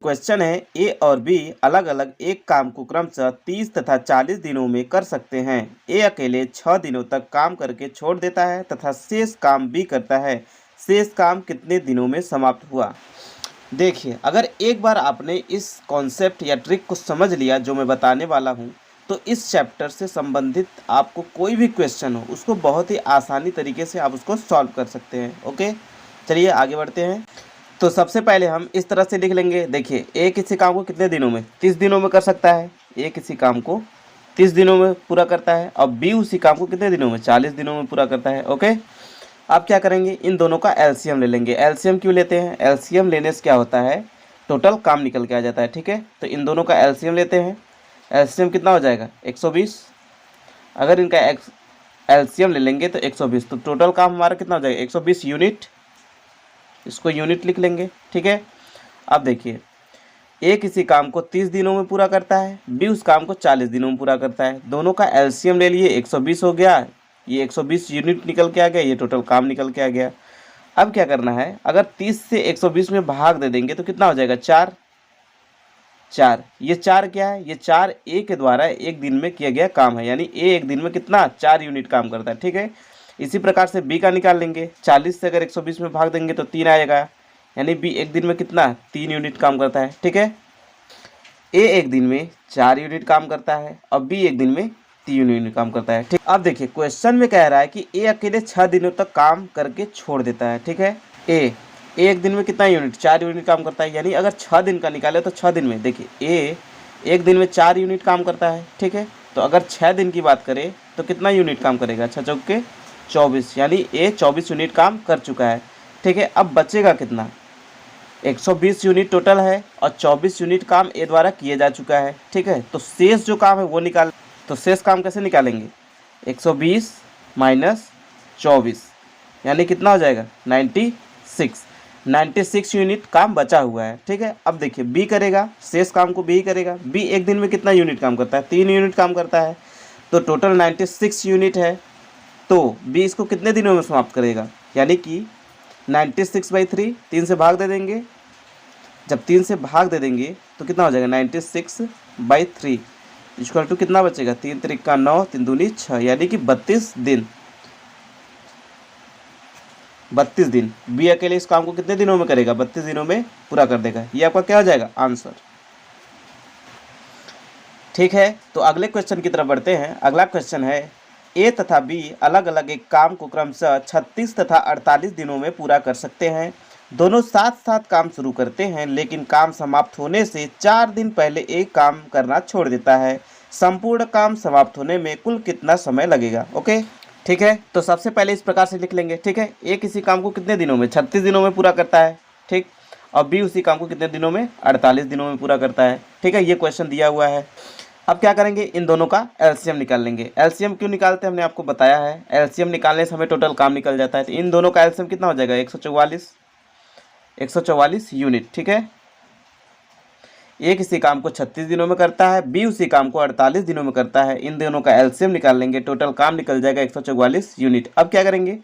Question है ए और B अलग अलग एक काम को क्रमशः 30 तथा 40 दिनों में कर सकते हैं। ए अकेले 6 दिनों तक काम करके छोड़ देता है तथा शेष काम बी करता है। शेष काम कितने दिनों में समाप्त हुआ। देखिए, अगर एक बार आपने इस कॉन्सेप्ट या ट्रिक को समझ लिया जो मैं बताने वाला हूँ, तो इस चैप्टर से संबंधित आपको कोई भी क्वेश्चन हो उसको बहुत ही आसानी तरीके से आप उसको सॉल्व कर सकते हैं। ओके, चलिए आगे बढ़ते हैं। तो सबसे पहले हम इस तरह से लिख लेंगे। देखिए, ए किसी काम को कितने दिनों में, 30 दिनों में कर सकता है। ए किसी काम को 30 दिनों में पूरा करता है और बी उसी काम को कितने दिनों में, 40 दिनों में पूरा करता है। ओके, अब क्या करेंगे, इन दोनों का एलसीएम ले लेंगे। एलसीएम क्यों लेते हैं, एलसीएम लेने से क्या होता है, टोटल काम निकल के आ जाता है। ठीक है, तो इन दोनों का एलसीएम लेते हैं। एलसीएम कितना हो जाएगा, 120। अगर इनका एलसीएम ले लेंगे तो 120, तो टोटल काम हमारा कितना हो जाएगा, 120 यूनिट। इसको यूनिट लिख लेंगे। ठीक है, अब देखिए, ए किसी काम को 30 दिनों में पूरा करता है, बी उस काम को 40 दिनों में पूरा करता है। दोनों का एलसीएम ले लिए, 120 हो गया, ये 120 यूनिट निकल के आ गया, ये टोटल काम निकल के आ गया। अब क्या करना है, अगर 30 से 120 में भाग दे देंगे तो कितना हो जाएगा, 4। ये 4 क्या है, ये 4 ए के द्वारा एक दिन में किया गया काम है, यानी ए एक दिन में कितना, 4 यूनिट काम करता है। ठीक है, इसी प्रकार से बी का निकाल लेंगे। 40 से अगर 120 में भाग देंगे तो 3 आएगा, यानी बी एक दिन में कितना, 3 यूनिट काम करता है। ठीक है, ए एक दिन में 4 यूनिट काम करता है और बी एक दिन में 3 यूनिट काम करता है। ठीक, अब देखिए क्वेश्चन में कह रहा है कि ए अकेले 6 दिनों तक काम करके छोड़ देता है। ठीक है, ए एक दिन में कितना यूनिट, 4 यूनिट काम करता है, यानी अगर 6 दिन का निकाले तो 6 दिन में, देखिए ए एक दिन में 4 यूनिट काम करता है। ठीक है, तो अगर 6 दिन की बात करें तो कितना यूनिट काम करेगा, 6 चौक के 24, यानी ए 24 यूनिट काम कर चुका है। ठीक है, अब बचेगा कितना, 120 यूनिट टोटल है और 24 यूनिट काम ए द्वारा किया जा चुका है। ठीक है, तो शेष जो काम है वो निकाल, तो शेष काम कैसे निकालेंगे, 120 माइनस 24, यानी कितना हो जाएगा, 96 यूनिट काम बचा हुआ है। ठीक है, अब देखिए बी करेगा, शेष काम को बी ही करेगा। बी एक दिन में कितना यूनिट काम करता है, 3 यूनिट काम करता है, तो टोटल 96 यूनिट है। तो बी इसको कितने दिनों में समाप्त करेगा, यानी कि 96/3, 3 से भाग दे देंगे। जब 3 से भाग दे देंगे तो कितना हो जाएगा, 96/3 इक्वल टू कितना बचेगा, 3 त्रिक 9, 3 दूनी 6, यानी कि 32 दिन। 32 दिन बी अकेले इस काम को कितने दिनों में करेगा, 32 दिनों में पूरा कर देगा। ये आपका क्या हो जाएगा, आंसर। ठीक है, तो अगले क्वेश्चन की तरफ बढ़ते हैं। अगला क्वेश्चन है, ए तथा बी अलग अलग एक काम को क्रमशः 36 तथा 48 दिनों में पूरा कर सकते हैं। दोनों साथ साथ काम शुरू करते हैं, लेकिन काम समाप्त होने से 4 दिन पहले एक काम करना छोड़ देता है। संपूर्ण काम समाप्त होने में कुल कितना समय लगेगा। ओके, ठीक है, तो सबसे पहले इस प्रकार से लिख लेंगे। ठीक है, ए किसी काम को कितने दिनों में, 36 दिनों में पूरा करता है। ठीक, और बी उसी काम को कितने दिनों में, 48 दिनों में पूरा करता है। ठीक है, ये क्वेश्चन दिया हुआ है। अब क्या करेंगे, इन दोनों का एलसीएम निकाल लेंगे। एलसीएम क्यों निकालते हैं, हमने आपको बताया है। एलसीएम निकालने से हमें टोटल काम निकल जाता है। तो इन दोनों का एलसीएम कितना हो जाएगा, 144 यूनिट। ठीक है, ए किसी काम को 36 दिनों में करता है, बी उसी काम को 48 दिनों में करता है। इन दोनों का एलसीएम निकाल लेंगे, टोटल काम निकल जाएगा 144 यूनिट। अब क्या करेंगे,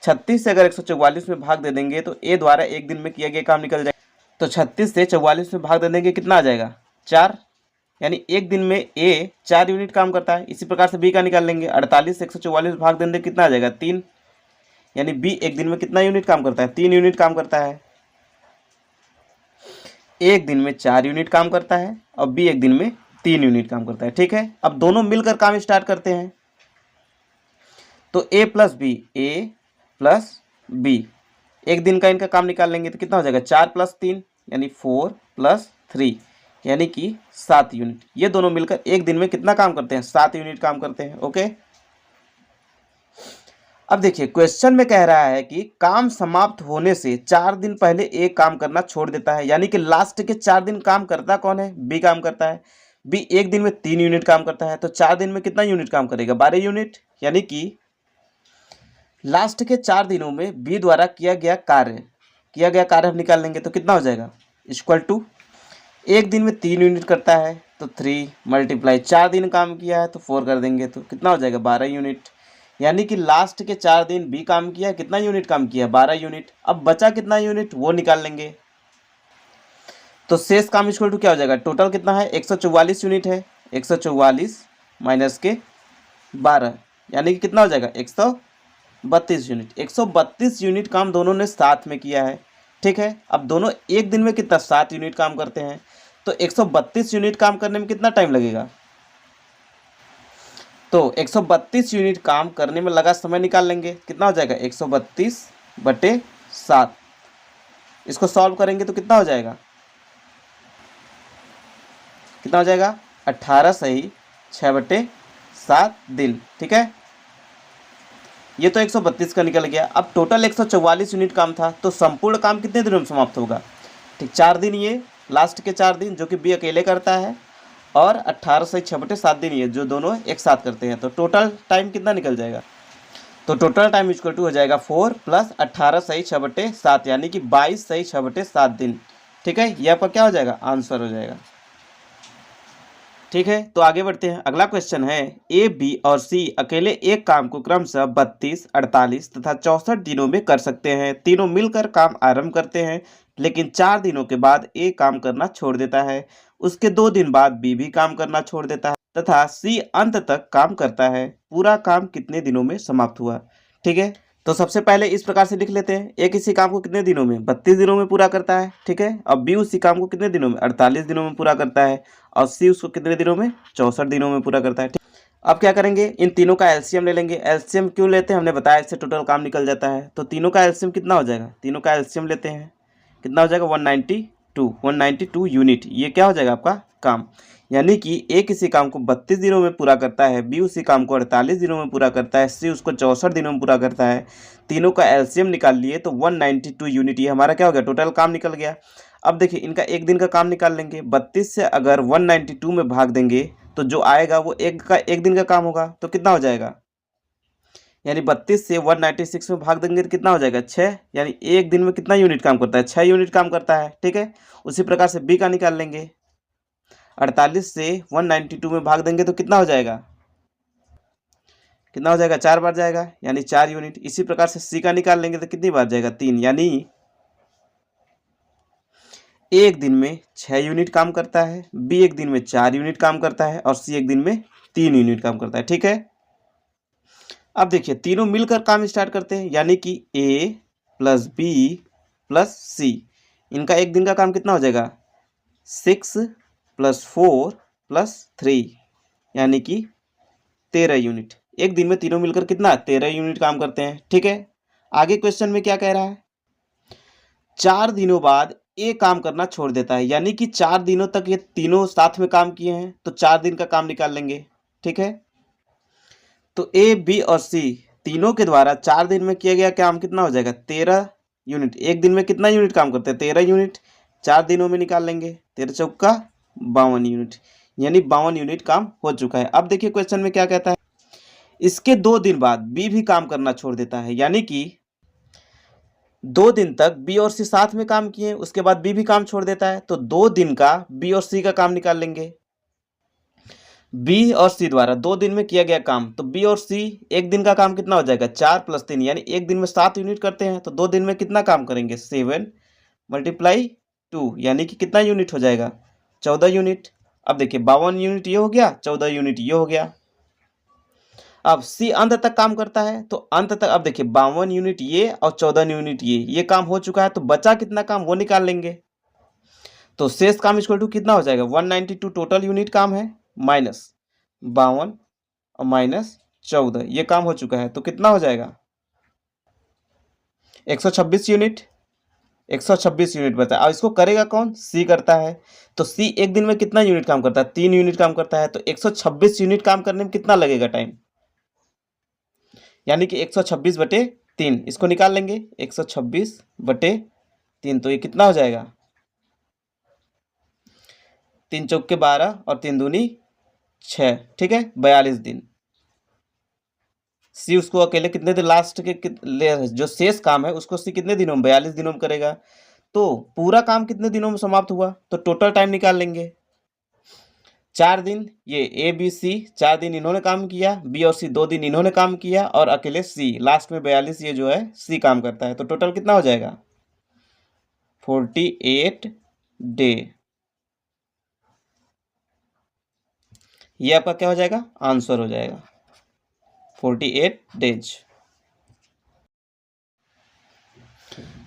36 से अगर 144 में भाग दे देंगे तो ए द्वारा एक दिन में किया गया काम निकल जाएगा। तो 36 से 44 में भाग दे देंगे, कितना आ जाएगा, 4, यानी एक दिन में ए 4 यूनिट काम करता है। इसी प्रकार से बी का निकाल लेंगे, 48 से 144 भाग देंगे, कितना आ जाएगा, 3, यानी बी एक दिन में कितना यूनिट काम करता है, 3 यूनिट काम करता है। एक दिन में 4 यूनिट काम करता है और बी एक दिन में 3 यूनिट काम करता है। ठीक है, अब दोनों मिलकर काम स्टार्ट करते हैं। तो ए प्लस बी एक दिन का इनका काम निकाल लेंगे तो कितना हो जाएगा, 4 + 3 यानी 4 + 3 यानी कि 7 यूनिट। ये दोनों मिलकर एक दिन में कितना काम करते हैं, 7 यूनिट काम करते हैं। ओके, अब देखिए क्वेश्चन में कह रहा है कि काम समाप्त होने से 4 दिन पहले एक काम करना छोड़ देता है, यानी कि लास्ट के 4 दिन काम करता कौन है, बी काम करता है। बी एक दिन में 3 यूनिट काम करता है, तो 4 दिन में कितना यूनिट काम करेगा, 12 यूनिट। यानी कि लास्ट के 4 दिनों में बी द्वारा किया गया कार्य हम निकाल लेंगे तो कितना हो जाएगा, इक्वल टू एक दिन में 3 यूनिट करता है तो 3 × 4 दिन काम किया है तो 4 कर देंगे तो कितना हो जाएगा, 12 यूनिट। यानी कि लास्ट के 4 दिन बी काम किया, कितना यूनिट काम किया, 12 यूनिट। अब बचा कितना यूनिट वो निकाल लेंगे। तो शेष काम इक्वल टू क्या हो जाएगा, टोटल कितना है 144 यूनिट है, 144 माइनस के 12 यानी कि कितना हो जाएगा 132 यूनिट। 132 यूनिट काम दोनों ने साथ में किया है। ठीक है, अब दोनों एक दिन में कितना 7 यूनिट काम करते हैं, तो 132 यूनिट काम करने में कितना टाइम लगेगा, तो 132 यूनिट काम करने में लगा समय निकाल लेंगे, कितना हो जाएगा 132/7। इसको सॉल्व करेंगे तो कितना हो जाएगा, कितना हो जाएगा 18 सही 6/7 दिन। ठीक है, ये तो 132 का निकल गया। अब टोटल 144 यूनिट काम था, तो संपूर्ण काम कितने दिनों में समाप्त होगा, ठीक 4 दिन, ये लास्ट के 4 दिन जो कि बी अकेले करता है, और 18 से 6/7 दिन ये जो दोनों एक साथ करते हैं, तो टोटल टाइम कितना निकल जाएगा, तो टोटल टाइम इक्वल टू हो जाएगा 4 + 18 सही 6/7 यानी कि 22 सही 6/7 दिन। ठीक है, ये आपका क्या हो जाएगा, आंसर हो जाएगा। ठीक है, तो आगे बढ़ते हैं। अगला क्वेश्चन है, ए, बी और सी अकेले एक काम को क्रमशः 32, 48 तथा 64 दिनों में कर सकते हैं। तीनों मिलकर काम आरंभ करते हैं, लेकिन 4 दिनों के बाद ए काम करना छोड़ देता है। उसके 2 दिन बाद बी भी काम करना छोड़ देता है तथा सी अंत तक काम करता है। पूरा काम कितने दिनों में समाप्त हुआ। ठीक है, तो सबसे पहले इस प्रकार से लिख लेते हैं, ए किसी काम को कितने दिनों में 32 दिनों में पूरा करता है। ठीक है, और बी उसी काम को कितने दिनों में 48 दिनों में पूरा करता है, और सी उसको कितने दिनों में 64 दिनों में पूरा करता है। ठीक, अब क्या करेंगे, इन तीनों का एलसीएम ले लेंगे। एलसीएम क्यों लेते हैं, हमने बताया इससे टोटल काम निकल जाता है। तो तीनों का एलसीएम कितना हो जाएगा, तीनों का एलसीएम लेते हैं, कितना हो जाएगा 192 यूनिट। ये क्या हो जाएगा आपका काम, यानी कि ए किसी काम को 32 दिनों में पूरा करता है, बी उसी काम को 48 दिनों में पूरा करता है, सी उसको 64 दिनों में पूरा करता है। तीनों का एलसीएम निकाल लिए तो 192 यूनिट, ये हमारा क्या हो गया, टोटल काम निकल गया। अब देखिए इनका एक दिन का काम निकाल लेंगे। 32 से अगर 192 में भाग देंगे तो जो आएगा वो एक दिन का काम होगा, तो कितना हो जाएगा, यानी 32 से 196 में भाग देंगे तो कितना हो जाएगा 6, यानी एक दिन में कितना यूनिट काम करता है, 6 यूनिट काम करता है। ठीक है, उसी प्रकार से बी का निकाल लेंगे। 48 से 192 में भाग देंगे तो कितना हो जाएगा, कितना हो जाएगा 4 बार जाएगा, यानी 4 यूनिट। इसी प्रकार से सी का निकाल लेंगे तो कितनी बार जाएगा 3, यानी एक दिन में 6 यूनिट काम करता है, बी एक दिन में 4 यूनिट काम करता है, और सी एक दिन में 3 यूनिट काम करता है। ठीक है, अब देखिए तीनों मिलकर काम स्टार्ट करते हैं, यानी कि ए + बी + सी, इनका एक दिन का काम कितना हो जाएगा 6 + 4 + 3 यानी कि 13 यूनिट। एक दिन में तीनों मिलकर कितना 13 यूनिट काम करते हैं। ठीक है, आगे क्वेश्चन में क्या कह रहा है, 4 दिनों बाद ए काम करना छोड़ देता है, यानी कि 4 दिनों तक ये तीनों साथ में काम किए हैं, तो 4 दिन का काम निकाल लेंगे। ठीक है, तो ए, बी और सी तीनों के द्वारा 4 दिन में किया गया काम कितना हो जाएगा 13 यूनिट। एक दिन में कितना यूनिट काम करते हैं 13 यूनिट, 4 दिनों में निकाल लेंगे, 13 चौका 52 यूनिट, यानी 52 यूनिट काम हो चुका है। अब देखिए क्वेश्चन में क्या कहता है, इसके 2 दिन बाद बी भी काम करना छोड़ देता है, यानी कि 2 दिन तक बी और सी साथ में काम किए, उसके बाद बी भी काम छोड़ देता है, तो 2 दिन का बी और सी का काम निकाल लेंगे। बी और सी द्वारा 2 दिन में किया गया काम, तो बी और सी एक दिन का काम कितना हो जाएगा 4 + 3, यानी एक दिन में 7 यूनिट करते हैं, तो 2 दिन में कितना काम करेंगे 7 × 2 यानी कि कितना यूनिट हो जाएगा 14 यूनिट। अब देखिए 52 यूनिट ये हो गया, 14 यूनिट ये हो गया। अब सी अंत तक काम करता है, तो अंत तक अब देखिए 52 यूनिट ये और 14 यूनिट ये काम हो चुका है, तो बचा कितना काम वो निकाल लेंगे। तो शेष काम इक्वल टू कितना हो जाएगा 192 टोटल यूनिट काम है, -52 और -14 ये काम हो चुका है, तो कितना हो जाएगा 126 यूनिट। 126 यूनिट बचा। अब इसको करेगा कौन, सी करता है। तो सी एक दिन में कितना यूनिट काम करता है 3 यूनिट काम करता है, तो 126 यूनिट काम करने में कितना लगेगा टाइम, यानी कि 126/3 इसको निकाल लेंगे 126/3, तो ये कितना हो जाएगा 3 चौके 12 और 3 दूनी 6। ठीक है, 42 दिन। सी उसको अकेले कितने दिन लास्ट के जो शेष काम है उसको सी कितने दिनों में 42 दिनों में करेगा, तो पूरा काम कितने दिनों में समाप्त हुआ, तो टोटल टाइम निकाल लेंगे। 4 दिन ये ए बी सी 4 दिन इन्होंने काम किया, बी और सी 2 दिन इन्होंने काम किया, और अकेले सी लास्ट में 42 ये जो है सी काम करता है, तो टोटल कितना हो जाएगा 48 डे। ये आपका क्या हो जाएगा, आंसर हो जाएगा 48 डेज।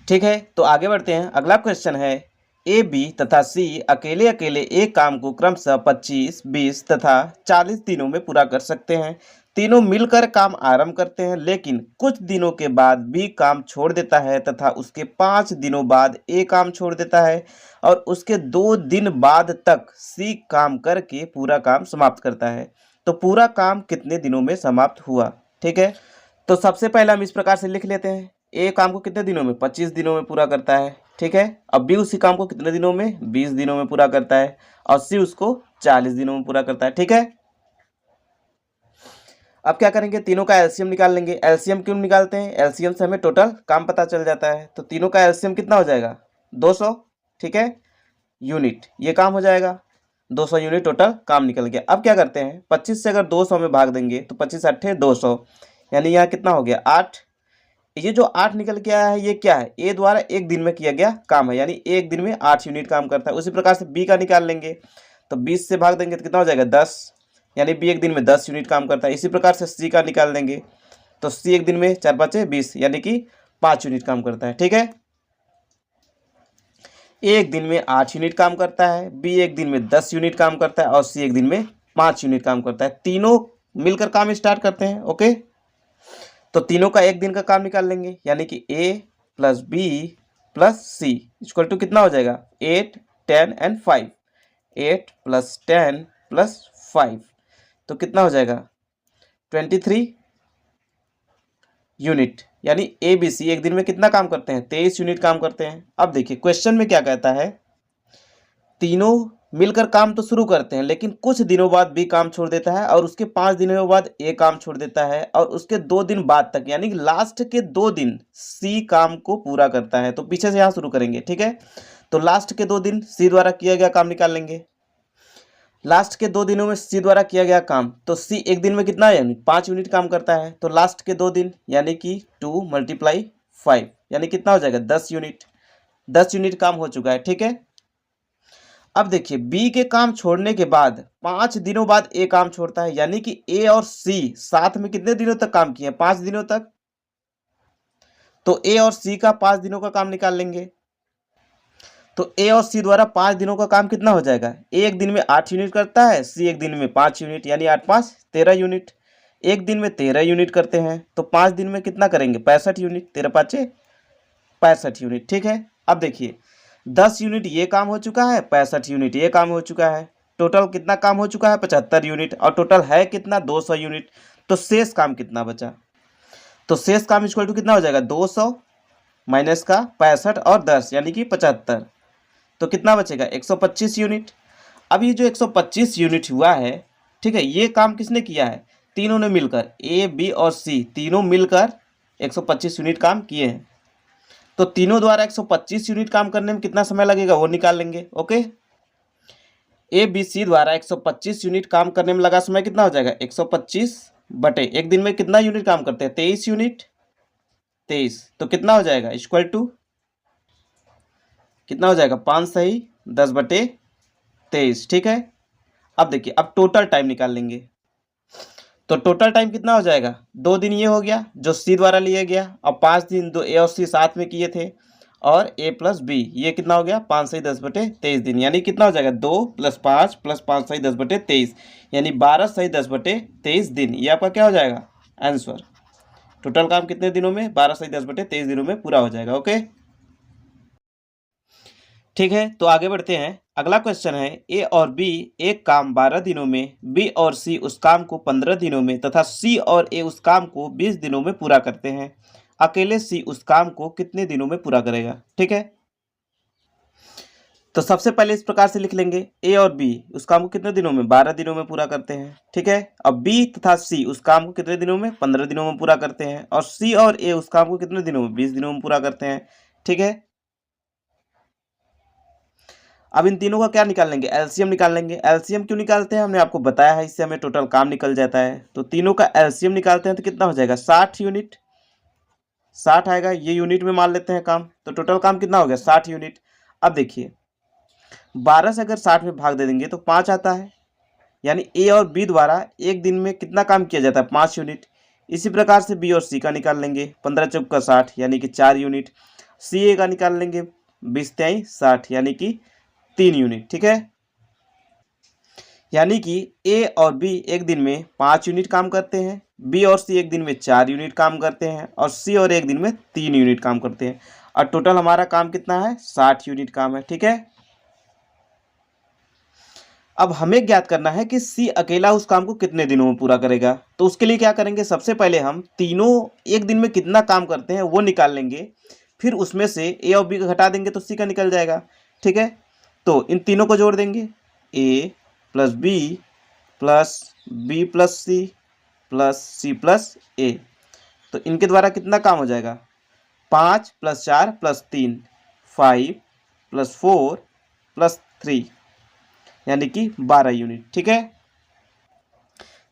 ठीक है, तो आगे बढ़ते हैं। अगला क्वेश्चन है, ए, बी तथा सी अकेले अकेले एक काम को क्रमशः 25, 20 तथा 40 दिनों में पूरा कर सकते हैं। तीनों मिलकर काम आरंभ करते हैं, लेकिन कुछ दिनों के बाद बी काम छोड़ देता है तथा उसके 5 दिनों बाद ए काम छोड़ देता है और उसके 2 दिन बाद तक सी काम करके पूरा काम समाप्त करता है। तो पूरा काम कितने दिनों में समाप्त हुआ? ठीक है, तो सबसे पहले हम इस प्रकार से लिख लेते हैं, ए काम को कितने दिनों में, 25 दिनों में पूरा करता है। ठीक है, अब बी उसी काम को कितने दिनों में, 20 दिनों में पूरा करता है और सी उसको 40 दिनों में पूरा करता है। ठीक है, अब क्या करेंगे, तीनों का एलसीएम निकाल लेंगे। एलसीएम क्यों निकालते हैं, एलसीएम से हमें टोटल काम पता चल जाता है। तो तीनों का एलसीएम कितना हो जाएगा, 200। ठीक है, यूनिट, ये काम हो जाएगा 200 यूनिट टोटल काम निकल गया। अब क्या करते हैं, 25 से अगर 200 में भाग देंगे तो 25 अट्ठे 200, यानी यहाँ कितना हो गया 8। ये जो 8 निकल के आया है ये क्या है, ए द्वारा एक दिन में किया गया काम है, यानी एक दिन में 8 यूनिट काम करता है। उसी प्रकार से बी का निकाल लेंगे, तो 20 से भाग देंगे तो कितना हो जाएगा 10, यानी बी एक दिन में 10 यूनिट काम करता है। इसी प्रकार से सी का निकाल देंगे, तो सी एक दिन में 4 5 20, यानी कि 5 यूनिट काम करता है। ठीक है, एक दिन में 8 यूनिट काम करता है, बी एक दिन में 10 यूनिट काम करता है और सी एक दिन में 5 यूनिट काम करता है। तीनों मिलकर काम स्टार्ट करते हैं। ओके, तो तीनों का एक दिन का काम निकाल लेंगे, यानी कि A plus B plus C equal to कितना हो जाएगा 8, 10 एंड 5। 8 प्लस 10 प्लस 5 तो कितना हो जाएगा 23 यूनिट, यानी ए बी सी एक दिन में कितना काम करते हैं, 23 यूनिट काम करते हैं। अब देखिए क्वेश्चन में क्या कहता है, तीनों मिलकर काम तो शुरू करते हैं, लेकिन कुछ दिनों बाद बी काम छोड़ देता है और उसके 5 दिनों बाद ए काम छोड़ देता है और उसके 2 दिन बाद तक, यानी लास्ट के 2 दिन सी काम को पूरा करता है। तो पीछे से यहाँ शुरू करेंगे। ठीक है, तो लास्ट के 2 दिन सी द्वारा किया गया काम निकाल लेंगे। लास्ट के 2 दिनों में सी द्वारा किया गया काम, तो सी एक दिन में कितना है, 5 यूनिट काम करता है। तो लास्ट के 2 दिन यानी कि 2 × 5, यानी कितना हो जाएगा 10 यूनिट। 10 यूनिट काम हो चुका है। ठीक है, अब देखिए बी के काम छोड़ने के बाद 5 दिनों बाद ए काम छोड़ता है, यानी कि ए और सी साथ में कितने दिनों तक काम किए, 5 दिनों तक। तो ए और सी का 5 दिनों का काम निकाल लेंगे, तो ए और सी द्वारा 5 दिनों का काम कितना हो जाएगा, ए एक दिन में 8 यूनिट करता है, सी एक दिन में 5 यूनिट, यानी 8 5 13 यूनिट। एक दिन में 13 यूनिट करते हैं, तो 5 दिन में कितना करेंगे 65 यूनिट, 13 5 65 यूनिट। ठीक है, अब देखिए 10 यूनिट ये काम हो चुका है, 65 यूनिट ये काम हो चुका है, टोटल कितना काम हो चुका है 75 यूनिट, और टोटल है कितना 200 यूनिट। तो शेष काम कितना बचा, तो शेष काम इक्वल टू कितना हो जाएगा 200 माइनस का 65 और 10, यानी कि 75, तो कितना बचेगा 125 यूनिट। अब ये जो 125 यूनिट हुआ है, ठीक है, ये काम किसने किया है, तीनों ने मिलकर, ए बी और सी तीनों मिलकर 125 यूनिट काम किए हैं। तो तीनों द्वारा 125 यूनिट काम करने में कितना समय लगेगा वो निकाल लेंगे। ओके, ए बी सी द्वारा 125 यूनिट काम करने में लगा समय कितना हो जाएगा 125 बटे एक दिन में कितना यूनिट काम करते हैं 23 यूनिट, 23, तो कितना हो जाएगा इक्वल टू कितना हो जाएगा 5 सही 10 बटे 23। ठीक है, अब देखिए अब टोटल टाइम निकाल लेंगे, तो टोटल टाइम कितना हो जाएगा 2 दिन ये हो गया जो सी द्वारा लिया गया, और 5 दिन दो ए और सी साथ में किए थे, और ए प्लस बी ये कितना हो गया 5 सही 10 बटे 23 दिन, यानी कितना हो जाएगा 2 + 5 + 5 सही 10 बटे 23, यानी 12 सही 10 बटे 23 दिन। ये आपका क्या हो जाएगा आंसर। टोटल काम कितने दिनों में 12 सही 10 बटे 23 दिनों में पूरा हो जाएगा। ओके, ठीक है, तो आगे बढ़ते हैं। अगला क्वेश्चन है, ए और बी एक काम 12 दिनों में, बी और सी उस काम को 15 दिनों में तथा सी और ए उस काम को 20 दिनों में पूरा करते हैं। अकेले सी उस काम को कितने दिनों में पूरा करेगा। ठीक है, तो सबसे पहले इस प्रकार से लिख लेंगे, ए और बी उस काम को कितने दिनों में 12 दिनों में पूरा करते हैं। ठीक है, अब बी तथा सी उस काम को कितने दिनों में 15 दिनों में पूरा करते हैं, और सी और ए उस काम को कितने दिनों में 20 दिनों में पूरा करते हैं। ठीक है, अब इन तीनों का क्या निकाल लेंगे, एलसीएम निकाल लेंगे। एलसीएम क्यों निकालते हैं हमने आपको बताया है, इससे हमें टोटल काम निकल जाता है। तो तीनों का एलसीएम निकालते हैं तो कितना हो जाएगा 60 यूनिट, 60 आएगा, ये यूनिट में मान लेते हैं काम, तो टोटल काम कितना हो गया 60 यूनिट। अब देखिए 12 से अगर 60 में भाग दे देंगे तो 5 आता है, यानी ए और बी द्वारा एक दिन में कितना काम किया जाता है, 5 यूनिट। इसी प्रकार से बी और सी का निकाल लेंगे, 15 चौका 60 यानी कि 4 यूनिट। सी ए का निकाल लेंगे, 20 तिहाई 60 यानी कि 3 यूनिट। ठीक है, यानी कि ए और बी एक दिन में 5 यूनिट काम करते हैं, बी और सी एक दिन में 4 यूनिट काम करते हैं, और सी और एक दिन में 3 यूनिट काम करते हैं। और टोटल हमारा काम कितना है, 60 यूनिट काम है। ठीक है, अब हमें ज्ञात करना है कि सी अकेला उस काम को कितने दिनों में पूरा करेगा। तो उसके लिए क्या करेंगे, सबसे पहले हम तीनों एक दिन में कितना काम करते हैं वो निकाल लेंगे, फिर उसमें से ए और बी को घटा देंगे तो सी का निकल जाएगा। ठीक है, तो इन तीनों को जोड़ देंगे, A plus B plus C plus C plus A. तो इनके द्वारा कितना काम हो जाएगा, 5 + 4 + 3, 5 + 4 + 3 यानी कि 12 यूनिट। ठीक है,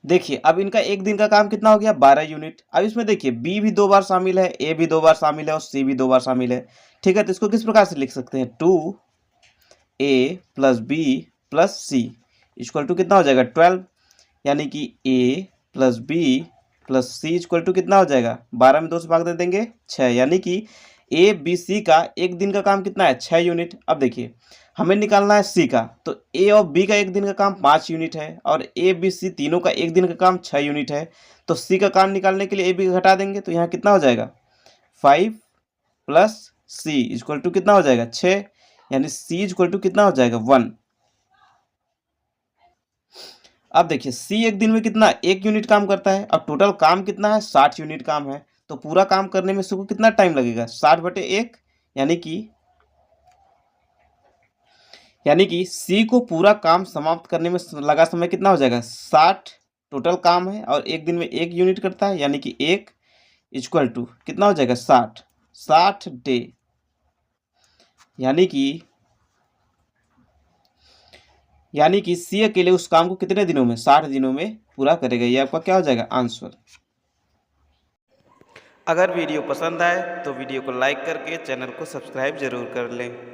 देखिए अब इनका एक दिन का काम कितना हो गया, 12 यूनिट। अब इसमें देखिए बी भी 2 बार शामिल है, ए भी 2 बार शामिल है और सी भी 2 बार शामिल है। ठीक है, तो इसको किस प्रकार से लिख सकते हैं, 2a + b + c = कितना हो जाएगा, 12। यानी कि a + b + c = कितना हो जाएगा, 12 में 2 से भाग दे देंगे 6। यानी कि ए बी सी का एक दिन का काम कितना है, 6 यूनिट। अब देखिए हमें निकालना है सी का, तो ए और बी का एक दिन का काम 5 यूनिट है, और ए बी सी तीनों का एक दिन का काम 6 यूनिट है। तो सी का काम निकालने के लिए ए बी का घटा देंगे, तो यहाँ कितना हो जाएगा, 5 + c = कितना हो जाएगा, 6। यानी c = कितना हो जाएगा, 1। अब देखिए सी एक दिन में कितना, 1 यूनिट काम करता है। अब टोटल काम कितना है, 60 यूनिट काम है। तो पूरा काम करने में सी को कितना टाइम लगेगा, 60/1 यानी कि सी को पूरा काम समाप्त करने में लगा समय कितना हो जाएगा, 60 टोटल काम है, और एक दिन में 1 यूनिट करता है, यानी कि 1 = कितना हो जाएगा, 60 डे। यानी कि सी अकेले उस काम को कितने दिनों में, 60 दिनों में पूरा करेगा। ये आपका क्या हो जाएगा, आंसर। अगर वीडियो पसंद आए तो वीडियो को लाइक करके चैनल को सब्सक्राइब जरूर कर लें।